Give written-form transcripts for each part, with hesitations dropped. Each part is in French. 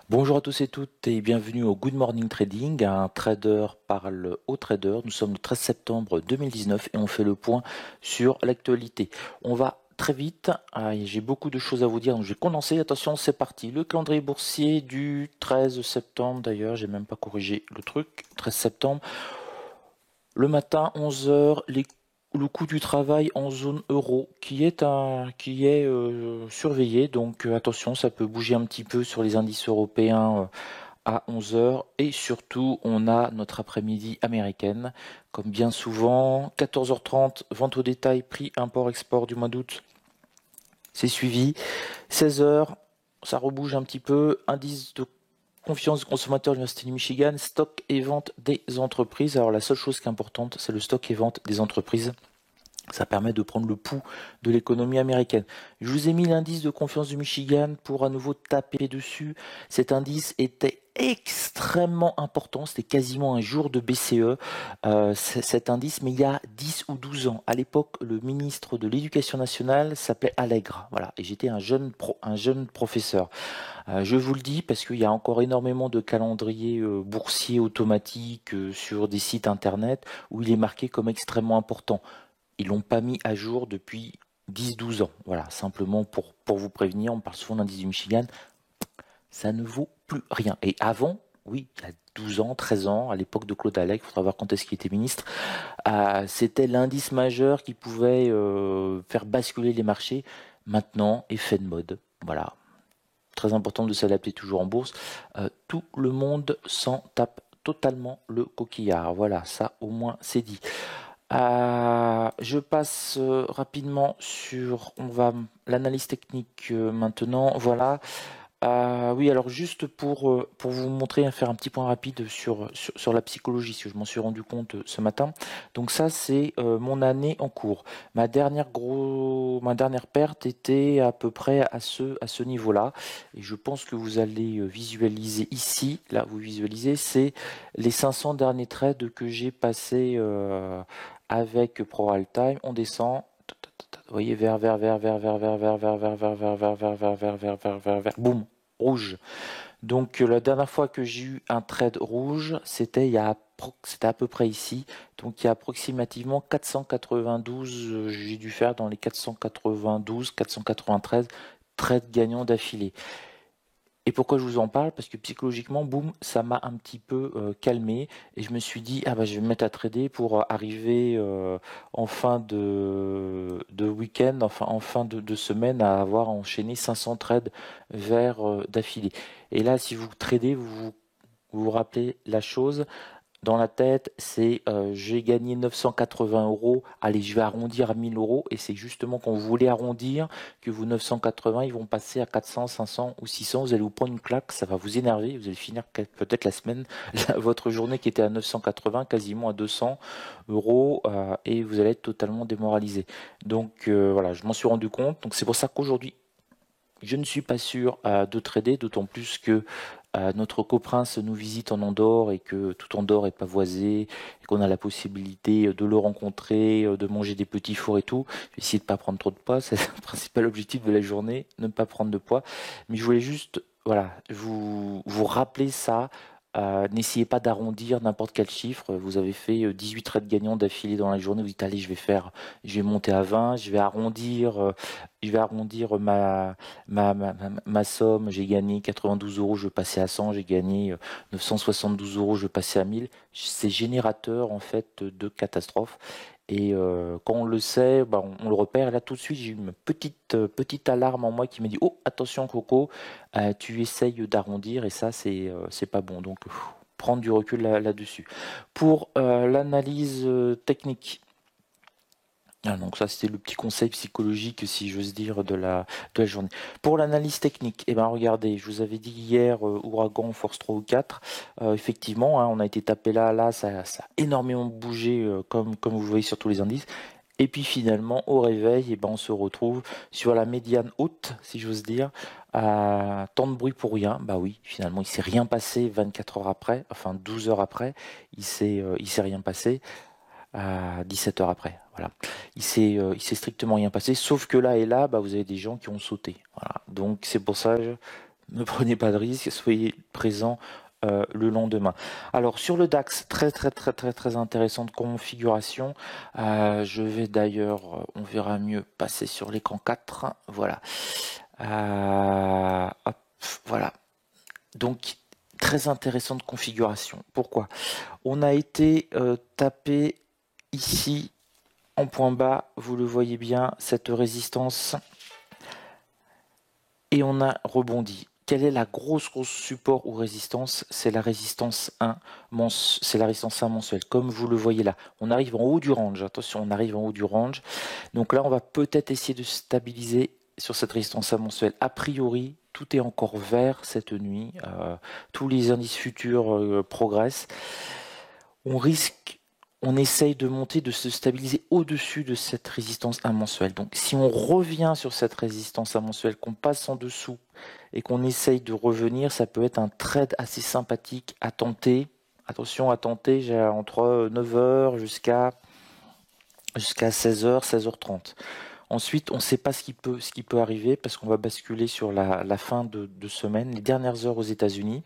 Bonjour à tous et toutes et bienvenue au Good Morning Trading. Un trader parle aux traders. Nous sommes le 13 septembre 2019 et on fait le point sur l'actualité. On va très vite. J'ai beaucoup de choses à vous dire, donc je vais condenser. Attention, c'est parti. Le calendrier boursier du 13 septembre. D'ailleurs, j'ai même pas corrigé le truc. 13 septembre. Le matin, 11 heures, le coût du travail en zone euro qui est surveillé. Donc attention, ça peut bouger un petit peu sur les indices européens à 11 heures. Et surtout, on a notre après-midi américaine. Comme bien souvent, 14h30, vente au détail, prix import-export du mois d'août. C'est suivi. 16 heures, ça rebouge un petit peu. Indice de confiance du consommateur de l'Université du Michigan, stock et vente des entreprises. Alors la seule chose qui est importante, c'est le stock et vente des entreprises. Ça permet de prendre le pouls de l'économie américaine. Je vous ai mis l'indice de confiance du Michigan pour à nouveau taper dessus. Cet indice était extrêmement important, c'était quasiment un jour de BCE, cet indice, mais il y a 10 ou 12 ans. À l'époque, le ministre de l'Éducation nationale s'appelait Allègre, voilà, et j'étais un jeune professeur. Je vous le dis parce qu'il y a encore énormément de calendriers boursiers automatiques sur des sites internet où il est marqué comme extrêmement important. Ils l'ont pas mis à jour depuis 10-12 ans. Voilà, simplement pour vous prévenir, on parle souvent d'indice du Michigan, ça ne vaut plus rien. Et avant, oui, il y a 12 ans, 13 ans, à l'époque de Claude Allègre, il faudra voir quand est-ce qu'il était ministre, c'était l'indice majeur qui pouvait faire basculer les marchés. Maintenant, effet de mode. Voilà, très important de s'adapter toujours en bourse. Tout le monde s'en tape totalement le coquillard. Voilà, ça au moins c'est dit. Je passe rapidement sur l'analyse technique maintenant. Voilà. Oui, alors juste pour vous montrer, faire un petit point rapide sur la psychologie, parce que je m'en suis rendu compte ce matin. Donc ça, c'est mon année en cours. Ma dernière perte était à peu près à ce niveau-là. Et je pense que vous allez visualiser ici, là, vous visualisez, c'est les 500 derniers trades que j'ai passés avec ProAltime. On descend. Vous voyez, boum, rouge. Donc la dernière fois que j'ai eu un trade rouge, c'était à peu près ici. Donc il y a approximativement 492, j'ai dû faire dans les 492, 493 trades gagnants d'affilée. Et pourquoi je vous en parle? Parce que psychologiquement, boum, ça m'a un petit peu calmé et je me suis dit ah bah je vais me mettre à trader pour arriver en fin de week-end, enfin en fin de semaine à avoir enchaîné 500 trades vers d'affilée. Et là, si vous tradez, vous rappelez la chose, dans la tête, c'est j'ai gagné 980 euros, allez, je vais arrondir à 1000 euros, et c'est justement quand vous voulez arrondir que vos 980, ils vont passer à 400, 500 ou 600, vous allez vous prendre une claque, ça va vous énerver, vous allez finir peut-être la semaine, votre journée qui était à 980, quasiment à 200 euros, et vous allez être totalement démoralisé. Donc voilà, je m'en suis rendu compte, donc c'est pour ça qu'aujourd'hui, je ne suis pas sûr de trader, d'autant plus que notre coprince nous visite en Andorre et que tout Andorre est pavoisé et qu'on a la possibilité de le rencontrer, de manger des petits fours et tout. Je vais essayer de pas prendre trop de poids, c'est le principal objectif de la journée, ne pas prendre de poids. Mais je voulais juste, voilà, vous rappeler ça. N'essayez pas d'arrondir n'importe quel chiffre. Vous avez fait 18 trades gagnants d'affilée dans la journée. Vous dites allez, je vais monter à 20. Je vais arrondir ma somme, j'ai gagné 92 euros, je vais passer à 100, j'ai gagné 972 euros, je vais passer à 1000. C'est générateur en fait de catastrophes. Et quand on le sait, bah, on le repère. Et là tout de suite, j'ai eu une petite alarme en moi qui me dit oh attention Coco, tu essayes d'arrondir et ça c'est pas bon. Donc prendre du recul là-dessus. Pour l'analyse technique. Donc ça c'était le petit conseil psychologique si j'ose dire de la journée. Pour l'analyse technique, eh ben regardez, je vous avais dit hier ouragan force 3 ou 4. Effectivement, hein, on a été tapé là, ça a énormément bougé comme vous voyez sur tous les indices. Et puis finalement au réveil, eh ben on se retrouve sur la médiane haute, si j'ose dire. Tant de bruit pour rien. Bah oui, finalement il s'est rien passé 24 heures après, enfin 12 heures après, il s'est rien passé à 17 heures après. Voilà. Il s'est strictement rien passé, sauf que là et là, bah, vous avez des gens qui ont sauté. Voilà. Donc c'est pour ça, ne prenez pas de risque, soyez présent le lendemain. Alors sur le DAX, très intéressante configuration. Je vais d'ailleurs, on verra mieux, passer sur l'écran 4. Voilà. Hop, voilà. Donc très intéressante configuration. Pourquoi? On a été tapé ici en point bas, vous le voyez bien, cette résistance, et on a rebondi. Quelle est la grosse support ou résistance? C'est la résistance 1, c'est la résistance 1 mensuelle, comme vous le voyez là. On arrive en haut du range, attention, on arrive en haut du range. Donc là, on va peut-être essayer de stabiliser sur cette résistance 1 mensuelle. A priori, tout est encore vert cette nuit. Tous les indices futurs progressent. On essaye de monter, de se stabiliser au-dessus de cette résistance 1 mensuelle. Donc si on revient sur cette résistance 1 mensuelle, qu'on passe en dessous et qu'on essaye de revenir, ça peut être un trade assez sympathique à tenter. Attention à tenter, j'ai entre 9h jusqu'à 16h, 16h30. Ensuite, on ne sait pas ce qui peut arriver parce qu'on va basculer sur la fin de semaine, les dernières heures aux États-Unis.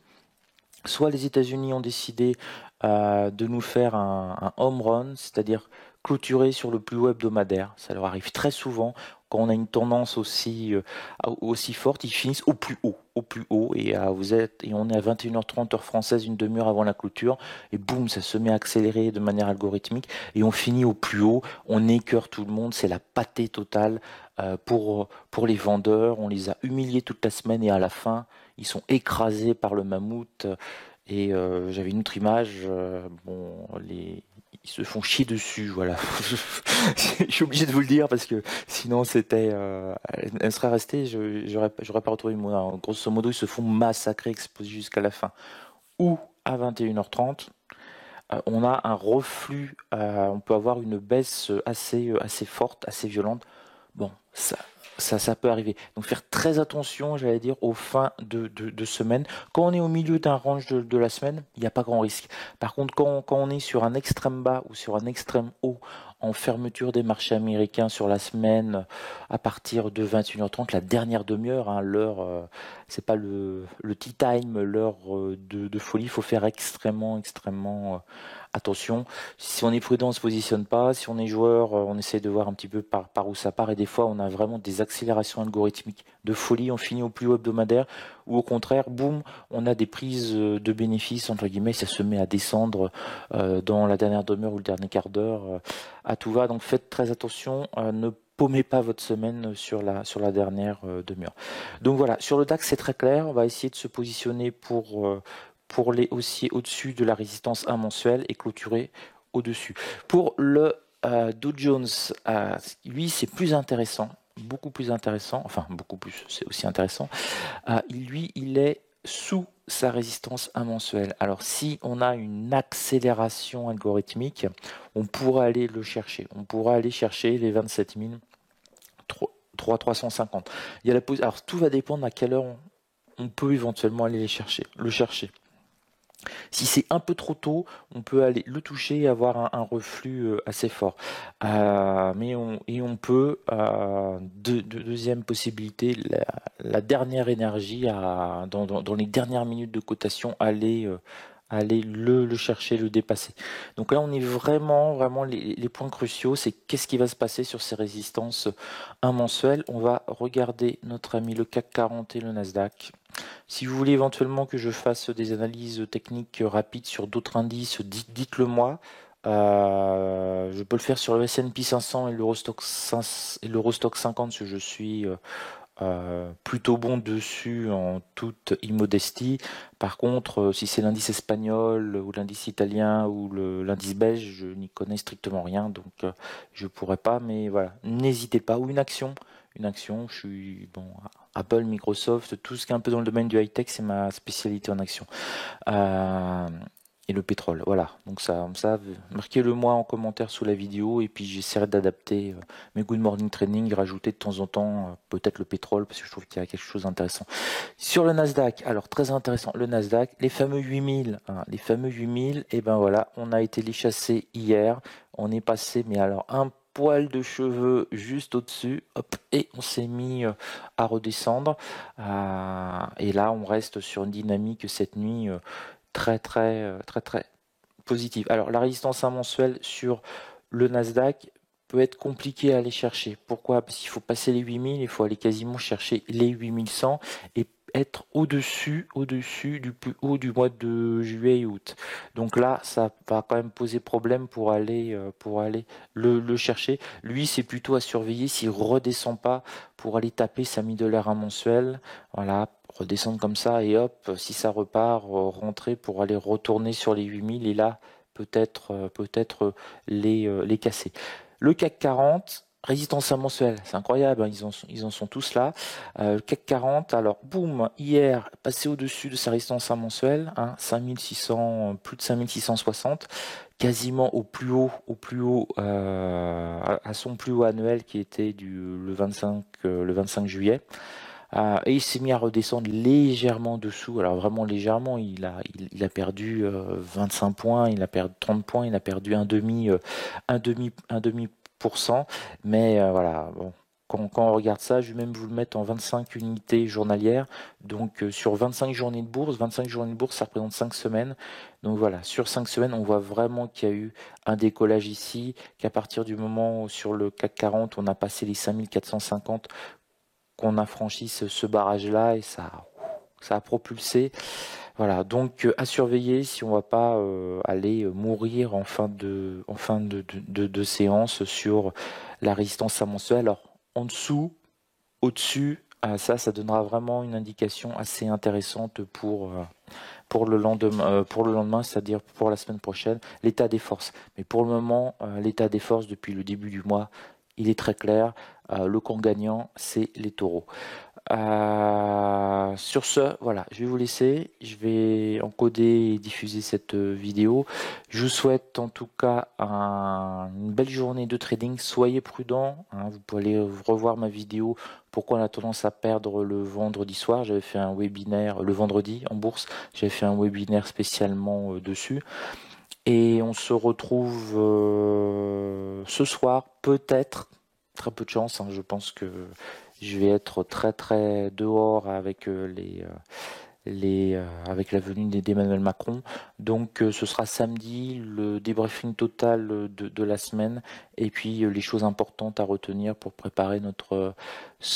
Soit les États-Unis ont décidé de nous faire un home run, c'est-à-dire clôturer sur le plus haut hebdomadaire. Ça leur arrive très souvent quand on a une tendance aussi forte, ils finissent au plus haut, et on est à 21h30 heure française, une demi-heure avant la clôture, et boum, ça se met à accélérer de manière algorithmique, et on finit au plus haut, on écœure tout le monde, c'est la pâtée totale pour les vendeurs, on les a humiliés toute la semaine, et à la fin, ils sont écrasés par le mammouth. Et j'avais une autre image, ils se font chier dessus, voilà. Je suis obligé de vous le dire parce que sinon elle serait restée, j'aurais pas retrouvé le mot. Non, grosso modo, ils se font massacrer, exposer jusqu'à la fin. Ou à 21h30, on a un reflux, on peut avoir une baisse assez forte, assez violente. Bon, ça peut arriver. Donc faire très attention, j'allais dire, aux fins de semaine. Quand on est au milieu d'un range de la semaine, il n'y a pas grand risque. Par contre, quand on est sur un extrême bas ou sur un extrême haut, en fermeture des marchés américains sur la semaine, à partir de 21h30, la dernière demi-heure, hein, l'heure, c'est pas le tea time, l'heure de folie, il faut faire extrêmement attention. Si on est prudent, on se positionne pas. Si on est joueur, on essaie de voir un petit peu par où ça part. Et des fois, on a vraiment des accélérations algorithmiques de folie. On finit au plus haut hebdomadaire. Ou au contraire, boum, on a des prises de bénéfices, entre guillemets. Ça se met à descendre dans la dernière demi-heure ou le dernier quart d'heure. À tout va. Donc faites très attention. Ne paumez pas votre semaine sur la dernière demi-heure. Donc voilà, sur le DAX, c'est très clair. On va essayer de se positionner pour les haussiers au-dessus de la résistance 1 mensuelle et clôturer au-dessus. Pour le Dow Jones, lui, c'est plus intéressant, beaucoup plus intéressant, enfin beaucoup plus, c'est aussi intéressant. Il est sous sa résistance 1 mensuelle. Alors si on a une accélération algorithmique, on pourra aller le chercher. On pourra aller chercher les 27 350. Alors tout va dépendre à quelle heure on peut éventuellement aller le chercher. Si c'est un peu trop tôt, on peut aller le toucher et avoir un reflux assez fort. On peut, deuxième possibilité, la dernière énergie, dans les dernières minutes de cotation, aller le chercher, le dépasser. Donc là, on est vraiment les points cruciaux, c'est qu'est-ce qui va se passer sur ces résistances 1 mensuelles. On va regarder notre ami le CAC 40 et le Nasdaq. Si vous voulez éventuellement que je fasse des analyses techniques rapides sur d'autres indices, dites-le moi. Je peux le faire sur le S&P 500 et l'Eurostock 50, parce que je suis plutôt bon dessus en toute immodestie. Par contre, si c'est l'indice espagnol ou l'indice italien ou l'indice belge, je n'y connais strictement rien, donc je pourrais pas. Mais voilà, n'hésitez pas. Ou une action, je suis bon. Apple, Microsoft, tout ce qui est un peu dans le domaine du high-tech, c'est ma spécialité en action. Et le pétrole, voilà. Donc ça, marquez-le moi en commentaire sous la vidéo et puis j'essaierai d'adapter mes Good Morning Training, rajouter de temps en temps peut-être le pétrole parce que je trouve qu'il y a quelque chose d'intéressant. Sur le Nasdaq, alors très intéressant, le Nasdaq, les fameux 8000, les fameux 8000, et ben voilà, on a été les chasser hier, on est passé, mais alors 1 poil de cheveux juste au-dessus, hop, et on s'est mis à redescendre. Et là, on reste sur une dynamique cette nuit très positive. Alors, la résistance à mensuelle sur le Nasdaq peut être compliqué à aller chercher. Pourquoi? Parce qu'il faut passer les 8000, il faut aller quasiment chercher les 8100 et être au-dessus du plus haut du mois de juillet et août. Donc là, ça va quand même poser problème pour aller le chercher. Lui, c'est plutôt à surveiller s'il redescend pas pour aller taper sa $1000 à mensuel. Voilà, redescendre comme ça et hop, si ça repart, rentrer pour aller retourner sur les 8000 et là, peut-être les casser. Le CAC 40, résistance à mensuelle, c'est incroyable, hein, ils en sont tous là. Le CAC 40, alors boum, hier, passé au-dessus de sa résistance à mensuelle, hein, 5600, plus de 5660, quasiment au plus haut, à son plus haut annuel qui était le 25 juillet. Et il s'est mis à redescendre légèrement dessous. Alors vraiment légèrement, il a perdu 25 points, il a perdu 30 points, il a perdu un demi pour cent. Mais voilà, bon. Quand on regarde ça, je vais même vous le mettre en 25 unités journalières. Donc sur 25 journées de bourse, ça représente 5 semaines. Donc voilà, sur 5 semaines, on voit vraiment qu'il y a eu un décollage ici, qu'à partir du moment où sur le CAC 40, on a passé les 5450, qu'on a franchi ce barrage-là et ça a propulsé. Voilà, donc à surveiller si on va pas aller mourir en fin de séance sur la résistance à mensuelle. Alors en dessous, au-dessus, ça donnera vraiment une indication assez intéressante pour le lendemain, c'est-à-dire pour la semaine prochaine, l'état des forces. Mais pour le moment, l'état des forces depuis le début du mois, il est très clair. Le camp gagnant, c'est les taureaux. Sur ce, voilà, je vais vous laisser. Je vais encoder et diffuser cette vidéo. Je vous souhaite en tout cas une belle journée de trading. Soyez prudents, hein. Vous pouvez aller revoir ma vidéo. Pourquoi on a tendance à perdre le vendredi soir. J'avais fait un webinaire le vendredi en bourse. J'avais fait un webinaire spécialement dessus. Et on se retrouve ce soir, peut-être. Très peu de chance, hein. Je pense que je vais être très dehors avec avec la venue d'Emmanuel Macron. Donc ce sera samedi, le débriefing total de la semaine et puis les choses importantes à retenir pour préparer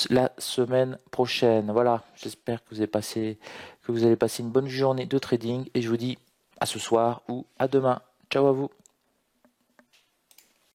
la semaine prochaine. Voilà, j'espère que vous allez passer une bonne journée de trading et je vous dis à ce soir ou à demain. Ciao à vous.